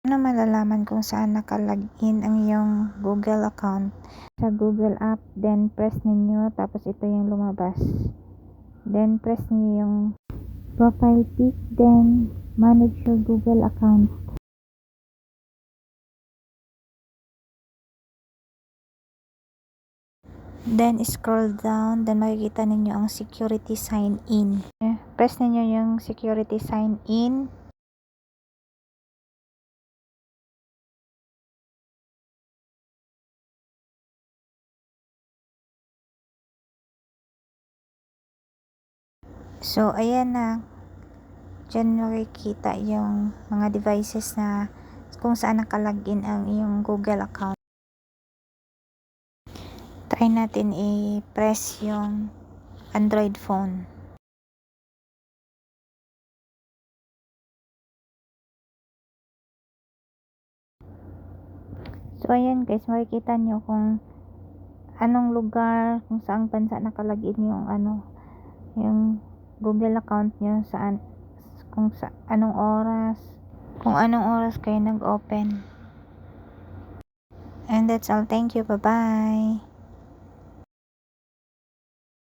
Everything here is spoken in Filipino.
Paano malalaman kung saan naka-login ang iyong Google account? Sa Google app, then press ninyo, tapos ito yung lumabas. Then press niyo yung profile pic, then manage your Google account. Then scroll down, then makikita ninyo ang security sign in. Press ninyo yung security sign in. So ayan na, dyan makikita yung mga devices na kung saan nakalagin ang iyong Google account. Try natin i-press yung Android phone. So ayan guys, makikita nyo kung anong lugar, kung saang bansa nakalagin yung yung Google account nyo, saan, kung anong oras kayo nag-open. And that's all. Thank you. Bye-bye.